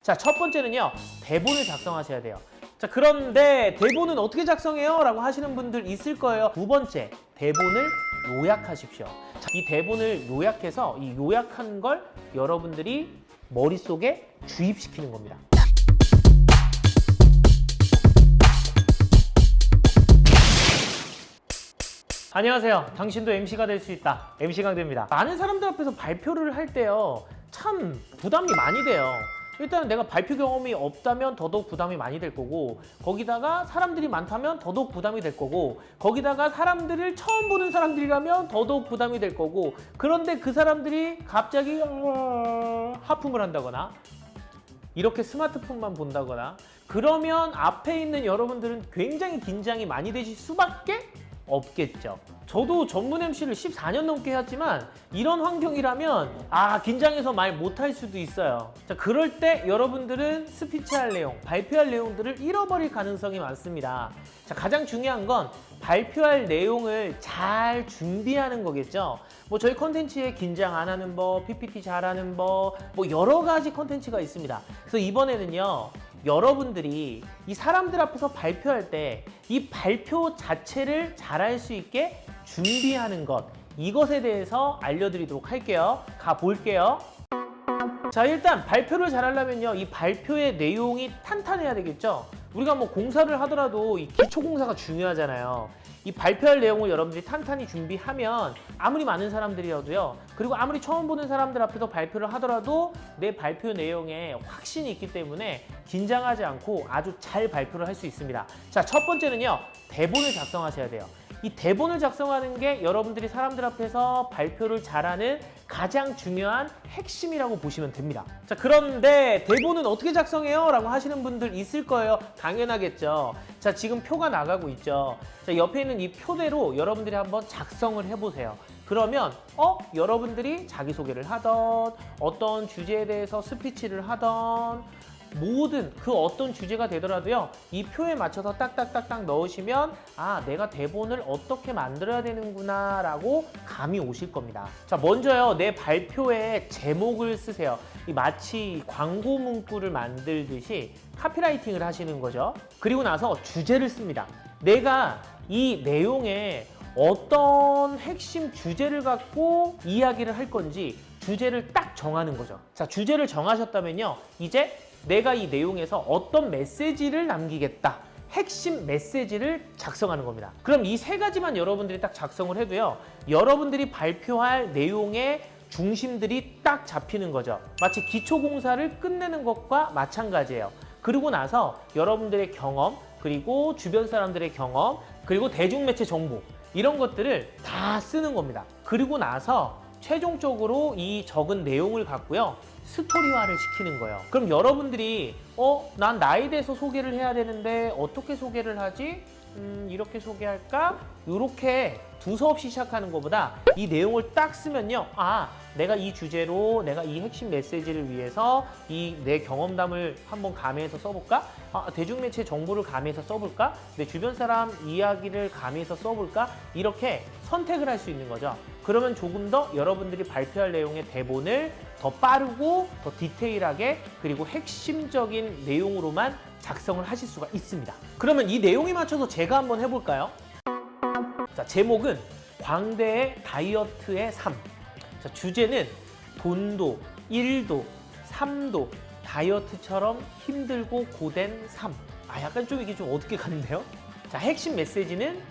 자, 첫 번째는요, 대본을 작성하셔야 돼요. 자, 그런데 대본은 어떻게 작성해요? 라고 하시는 분들 있을 거예요. 두 번째, 대본을 요약하십시오. 자, 이 대본을 요약해서 이 요약한 걸 여러분들이 머릿속에 주입시키는 겁니다. 안녕하세요. 당신도 MC가 될 수 있다. MC 강대입니다. 많은 사람들 앞에서 발표를 할 때요, 참 부담이 많이 돼요. 일단 내가 발표 경험이 없다면 더더욱 부담이 많이 될 거고, 거기다가 사람들이 많다면 더더욱 부담이 될 거고, 거기다가 사람들을 처음 보는 사람들이라면 더더욱 부담이 될 거고, 그런데 그 사람들이 갑자기 하품을 한다거나 이렇게 스마트폰만 본다거나 그러면 앞에 있는 여러분들은 굉장히 긴장이 많이 되실 수밖에 없겠죠. 저도 전문 MC를 14년 넘게 했지만 이런 환경이라면 긴장해서 말 못할 수도 있어요. 자, 그럴 때 여러분들은 스피치할 내용, 발표할 내용들을 잃어버릴 가능성이 많습니다. 자, 가장 중요한 건 발표할 내용을 잘 준비하는 거겠죠. 뭐 저희 컨텐츠에 긴장 안 하는 법, PPT 잘하는 법, 뭐 여러 가지 컨텐츠가 있습니다. 그래서 이번에는요, 여러분들이 이 사람들 앞에서 발표할 때 이 발표 자체를 잘할 수 있게 준비하는 것, 이것에 대해서 알려드리도록 할게요. 가볼게요. 자, 일단 발표를 잘하려면요, 이 발표의 내용이 탄탄해야 되겠죠. 우리가 뭐 공사를 하더라도 이 기초공사가 중요하잖아요. 이 발표할 내용을 여러분들이 탄탄히 준비하면 아무리 많은 사람들이어도요, 그리고 아무리 처음 보는 사람들 앞에서 발표를 하더라도 내 발표 내용에 확신이 있기 때문에 긴장하지 않고 아주 잘 발표를 할 수 있습니다. 자, 첫 번째는요, 대본을 작성하셔야 돼요. 이 대본을 작성하는 게 여러분들이 사람들 앞에서 발표를 잘하는 가장 중요한 핵심이라고 보시면 됩니다. 자, 그런데 대본은 어떻게 작성해요? 라고 하시는 분들 있을 거예요. 당연하겠죠. 자, 지금 표가 나가고 있죠. 자, 옆에 있는 이 표대로 여러분들이 한번 작성을 해보세요. 그러면 여러분들이 자기소개를 하던, 어떤 주제에 대해서 스피치를 하던, 모든 그 어떤 주제가 되더라도요, 이 표에 맞춰서 딱딱딱딱 넣으시면 내가 대본을 어떻게 만들어야 되는구나 라고 감이 오실 겁니다. 자, 먼저요, 내 발표에 제목을 쓰세요. 마치 광고 문구를 만들듯이 카피라이팅을 하시는 거죠. 그리고 나서 주제를 씁니다. 내가 이 내용에 어떤 핵심 주제를 갖고 이야기를 할 건지 주제를 딱 정하는 거죠. 자, 주제를 정하셨다면요, 이제 내가 이 내용에서 어떤 메시지를 남기겠다, 핵심 메시지를 작성하는 겁니다. 그럼 이 세 가지만 여러분들이 딱 작성을 해도요, 여러분들이 발표할 내용의 중심들이 딱 잡히는 거죠. 마치 기초공사를 끝내는 것과 마찬가지예요. 그리고 나서 여러분들의 경험, 그리고 주변 사람들의 경험, 그리고 대중매체 정보, 이런 것들을 다 쓰는 겁니다. 그리고 나서 최종적으로 이 적은 내용을 갖고요, 스토리화를 시키는 거예요. 그럼 여러분들이 난 나에 대해서 소개를 해야 되는데 어떻게 소개를 하지? 이렇게 소개할까? 이렇게 두서없이 시작하는 것보다 이 내용을 딱 쓰면요, 내가 이 주제로 내가 이 핵심 메시지를 위해서 이 내 경험담을 한번 가미해서 써볼까? 대중매체 정보를 가미해서 써볼까? 내 주변 사람 이야기를 가미해서 써볼까? 이렇게 선택을 할 수 있는 거죠. 그러면 조금 더 여러분들이 발표할 내용의 대본을 더 빠르고 더 디테일하게, 그리고 핵심적인 내용으로만 작성을 하실 수가 있습니다. 그러면 이 내용에 맞춰서 제가 한번 해볼까요? 자, 제목은 광대의 다이어트의 삶. 자, 주제는 돈도, 일도, 삶도, 다이어트처럼 힘들고 고된 삶. 약간 좀 이게 좀 어떻게 가는데요? 자, 핵심 메시지는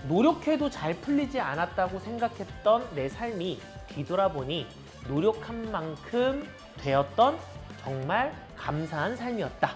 노력해도 잘 풀리지 않았다고 생각했던 내 삶이 뒤돌아보니 노력한 만큼 되었던 정말 감사한 삶이었다.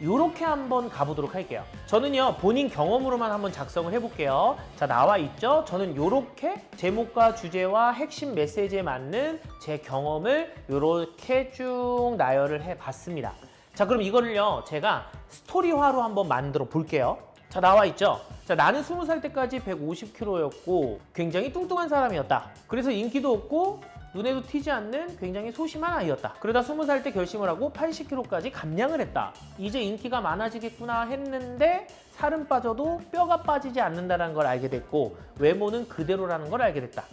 요렇게 한번 가보도록 할게요. 저는요, 본인 경험으로만 한번 작성을 해볼게요. 자, 나와 있죠? 저는 요렇게 제목과 주제와 핵심 메시지에 맞는 제 경험을 요렇게 쭉 나열을 해봤습니다. 자, 그럼 이거를요, 제가 스토리화로 한번 만들어 볼게요. 자, 나와 있죠? 자, 나는 20살 때까지 150kg였고 굉장히 뚱뚱한 사람이었다. 그래서 인기도 없고 눈에도 튀지 않는 굉장히 소심한 아이였다. 그러다 20살 때 결심을 하고 80kg까지 감량을 했다. 이제 인기가 많아지겠구나 했는데 살은 빠져도 뼈가 빠지지 않는다는 걸 알게 됐고 외모는 그대로라는 걸 알게 됐다.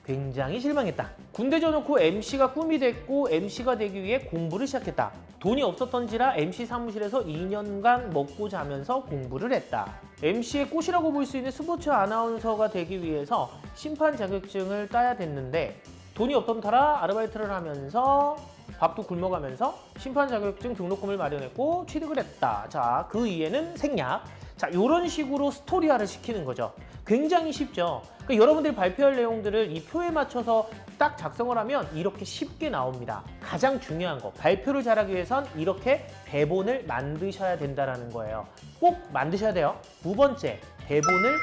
굉장히 실망했다. 군대 전역 후 MC가 꿈이 됐고 MC가 되기 위해 공부를 시작했다. 돈이 없었던지라 MC 사무실에서 2년간 먹고 자면서 공부를 했다. MC의 꽃이라고 볼 수 있는 스포츠 아나운서가 되기 위해서 심판 자격증을 따야 됐는데 돈이 없던 터라 아르바이트를 하면서 밥도 굶어가면서 심판 자격증 등록금을 마련했고 취득을 했다. 자, 그 이해는 생략. 자, 이런 식으로 스토리화를 시키는 거죠. 굉장히 쉽죠. 그러니까 여러분들이 발표할 내용들을 이 표에 맞춰서 딱 작성을 하면 이렇게 쉽게 나옵니다. 가장 중요한 거, 발표를 잘하기 위해선 이렇게 대본을 만드셔야 된다는 거예요. 꼭 만드셔야 돼요. 두 번째, 대본을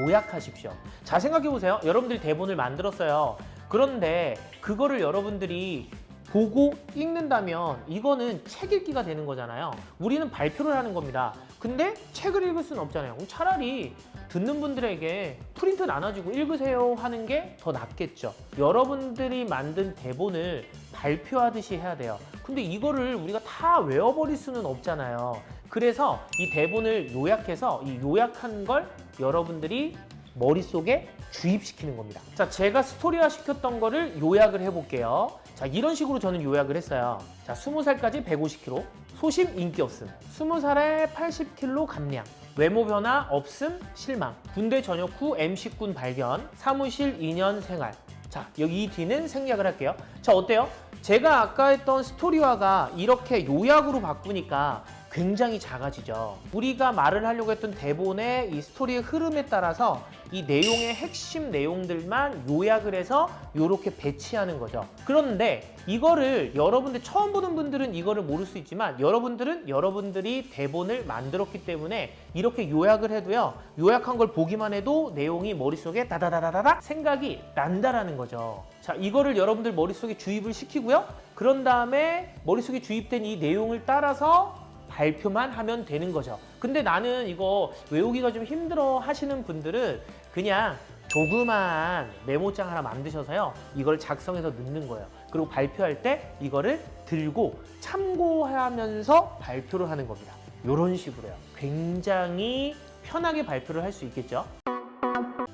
요약하십시오. 자, 생각해보세요. 여러분들이 대본을 만들었어요. 그런데 그거를 여러분들이 보고 읽는다면 이거는 책 읽기가 되는 거잖아요. 우리는 발표를 하는 겁니다. 근데 책을 읽을 수는 없잖아요. 그럼 차라리 듣는 분들에게 프린트 나눠주고 읽으세요 하는 게 더 낫겠죠. 여러분들이 만든 대본을 발표하듯이 해야 돼요. 근데 이거를 우리가 다 외워버릴 수는 없잖아요. 그래서 이 대본을 요약해서 이 요약한 걸 여러분들이 머릿속에 주입시키는 겁니다. 자, 제가 스토리화 시켰던 거를 요약을 해볼게요. 자, 이런 식으로 저는 요약을 했어요. 자, 20살까지 150kg, 소심 인기 없음, 20살에 80kg 감량, 외모 변화 없음 실망, 군대 전역 후 MC꾼 발견, 사무실 2년 생활. 자, 여기 이 뒤는 생략을 할게요. 자, 어때요? 제가 아까 했던 스토리화가 이렇게 요약으로 바꾸니까 굉장히 작아지죠. 우리가 말을 하려고 했던 대본의 이 스토리의 흐름에 따라서 이 내용의 핵심 내용들만 요약을 해서 이렇게 배치하는 거죠. 그런데 이거를 여러분들 처음 보는 분들은 이거를 모를 수 있지만 여러분들은 여러분들이 대본을 만들었기 때문에 이렇게 요약을 해도요. 요약한 걸 보기만 해도 내용이 머릿속에 다다다다다 생각이 난다라는 거죠. 자, 이거를 여러분들 머릿속에 주입을 시키고요. 그런 다음에 머릿속에 주입된 이 내용을 따라서 발표만 하면 되는 거죠. 근데 나는 이거 외우기가 좀 힘들어 하시는 분들은 그냥 조그만 메모장 하나 만드셔서요. 이걸 작성해서 넣는 거예요. 그리고 발표할 때 이거를 들고 참고하면서 발표를 하는 겁니다. 이런 식으로요. 굉장히 편하게 발표를 할 수 있겠죠.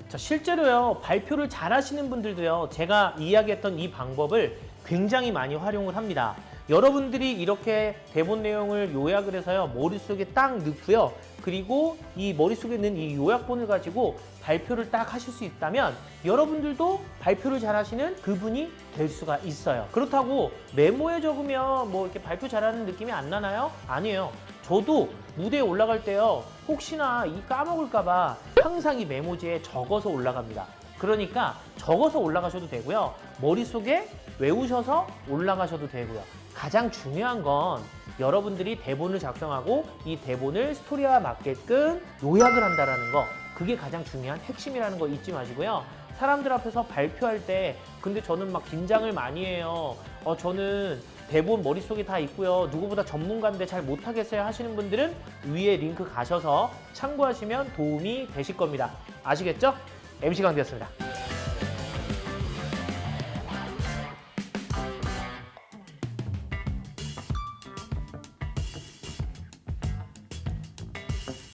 자, 실제로요. 발표를 잘 하시는 분들도요. 제가 이야기했던 이 방법을 굉장히 많이 활용을 합니다. 여러분들이 이렇게 대본 내용을 요약을 해서요 머릿속에 딱 넣고요. 그리고 이 머릿속에 있는 이 요약본을 가지고 발표를 딱 하실 수 있다면 여러분들도 발표를 잘 하시는 그분이 될 수가 있어요. 그렇다고 메모에 적으면 뭐 이렇게 발표 잘하는 느낌이 안 나나요? 아니에요. 저도 무대에 올라갈 때요 혹시나 이 까먹을까봐 항상 이 메모지에 적어서 올라갑니다. 그러니까 적어서 올라가셔도 되고요. 머릿속에 외우셔서 올라가셔도 되고요. 가장 중요한 건 여러분들이 대본을 작성하고 이 대본을 스토리와 맞게끔 요약을 한다는 거. 그게 가장 중요한 핵심이라는 거 잊지 마시고요. 사람들 앞에서 발표할 때 근데 저는 막 긴장을 많이 해요. 저는 대본 머릿속에 다 있고요. 누구보다 전문가인데 잘 못하겠어요 하시는 분들은 위에 링크 가셔서 참고하시면 도움이 되실 겁니다. 아시겠죠? MC 강대였습니다.